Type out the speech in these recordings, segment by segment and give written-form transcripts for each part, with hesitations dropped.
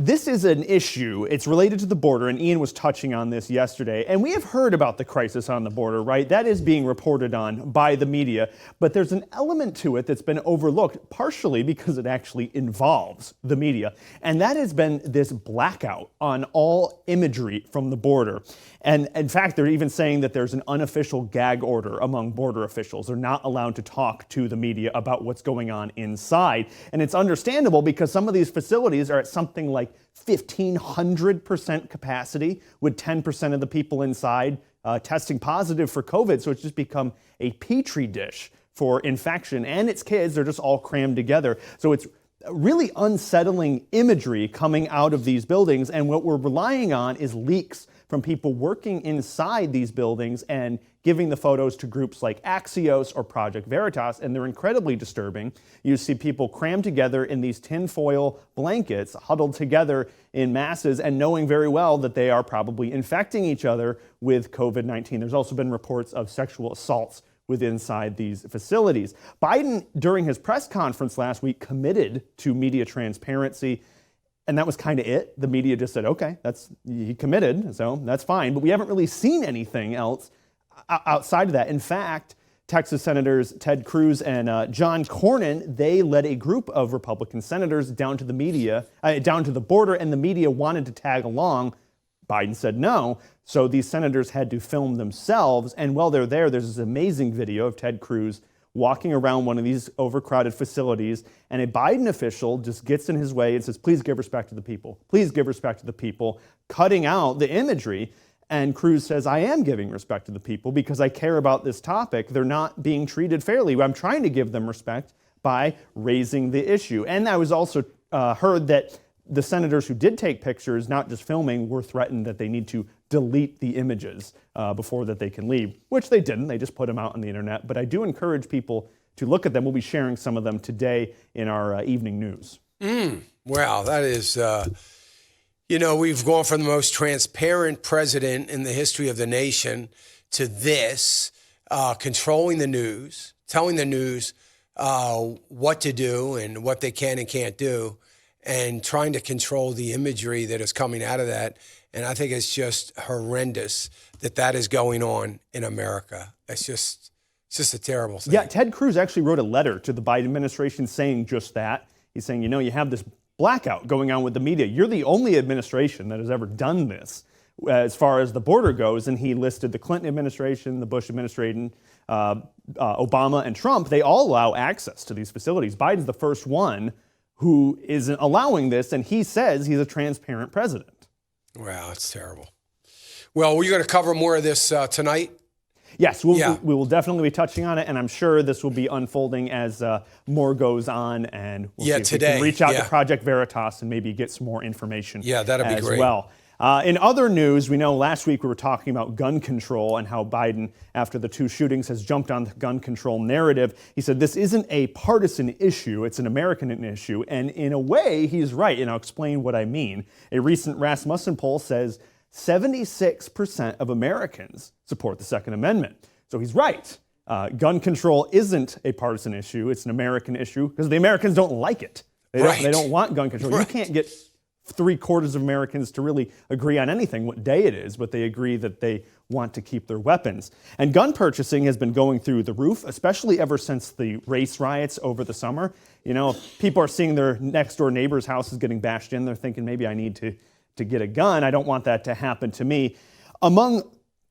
This is an issue. It's related to the border, and Ian was touching on this yesterday. And we have heard about the crisis on the border, right? That is being reported on by the media. But there's an element to it that's been overlooked, partially because it actually involves the media. And that has been this blackout on all imagery from the border. And in fact, they're even saying that there's an unofficial gag order among border officials. They're not allowed to talk to the media about what's going on inside. And it's understandable because some of these facilities are at something like 1,500% capacity, with 10% of the people inside testing positive for COVID. So it's just become a petri dish for infection. And its kids, they're just all crammed together. So it's really unsettling imagery coming out of these buildings. And what we're relying on is leaks from people working inside these buildings and giving the photos to groups like Axios or Project Veritas, and they're incredibly disturbing. You see people crammed together in these tinfoil blankets, huddled together in masses, and knowing very well that they are probably infecting each other with COVID-19. There's also been reports of sexual assaults inside these facilities. Biden, during his press conference last week, committed to media transparency. And that was kind of it. The media just said, okay, he committed, so that's fine. But we haven't really seen anything else outside of that. In fact, Texas Senators Ted Cruz and John Cornyn, they led a group of Republican senators down to the border, and the media wanted to tag along. Biden said no, so these senators had to film themselves. And while they're there, there's this amazing video of Ted Cruz walking around one of these overcrowded facilities, and a Biden official just gets in his way and says, please give respect to the people. Please give respect to the people, cutting out the imagery. And Cruz says, I am giving respect to the people because I care about this topic. They're not being treated fairly. I'm trying to give them respect by raising the issue. And I was also heard that the senators who did take pictures, not just filming, were threatened that they need to delete the images before that they can leave, which they didn't. They just put them out on the internet. But I do encourage people to look at them. We'll be sharing some of them today in our evening news. Wow, that is, we've gone from the most transparent president in the history of the nation to this, controlling the news, telling the news what to do and what they can and can't do, and trying to control the imagery that is coming out of that. And I think it's just horrendous that is going on in America. It's just a terrible thing. Yeah, Ted Cruz actually wrote a letter to the Biden administration saying just that. He's saying, you have this blackout going on with the media. You're the only administration that has ever done this as far as the border goes. And he listed the Clinton administration, the Bush administration, Obama, and Trump. They all allow access to these facilities. Biden's the first one who isn't allowing this, and he says he's a transparent president. Wow, it's terrible. Well, we're going to cover more of this tonight. Yes, we will definitely be touching on it, and I'm sure this will be unfolding as more goes on, and we'll see if today. We can reach out to Project Veritas and maybe get some more information that'd be great. Well. In other news, we know last week we were talking about gun control and how Biden, after the two shootings, has jumped on the gun control narrative. He said this isn't a partisan issue, it's an American issue. And in a way, he's right, and I'll explain what I mean. A recent Rasmussen poll says 76% of Americans support the Second Amendment. So he's right. Gun control isn't a partisan issue, it's an American issue, because the Americans don't like it. They don't want gun control. Right. You can't get 3/4 of Americans to really agree on anything, what day it is, but they agree that they want to keep their weapons. And gun purchasing has been going through the roof, especially ever since the race riots over the summer. People are seeing their next door neighbor's houses getting bashed in. They're thinking, maybe I need to get a gun. I don't want that to happen to me. Among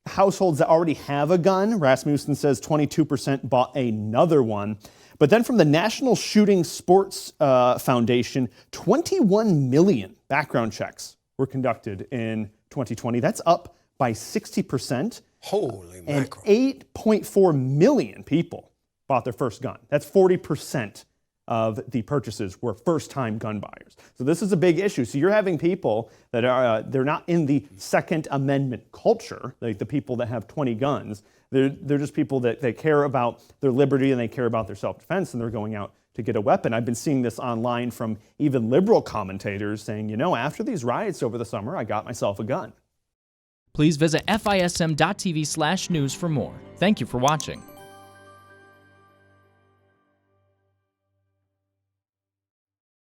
households that already have a gun, Rasmussen says 22% bought another one. But then from the National Shooting Sports Foundation, 21 million background checks were conducted in 2020. That's up by 60%. Holy mackerel. And 8.4 million people bought their first gun. That's 40% of the purchases were first-time gun buyers. So this is a big issue. So you're having people that are, they're not in the Second Amendment culture, like the people that have 20 guns. They're just people that they care about their liberty and they care about their self-defense, and they're going out to get a weapon. I've been seeing this online from even liberal commentators saying, after these riots over the summer, I got myself a gun. Please visit FISM.tv/news for more. Thank you for watching.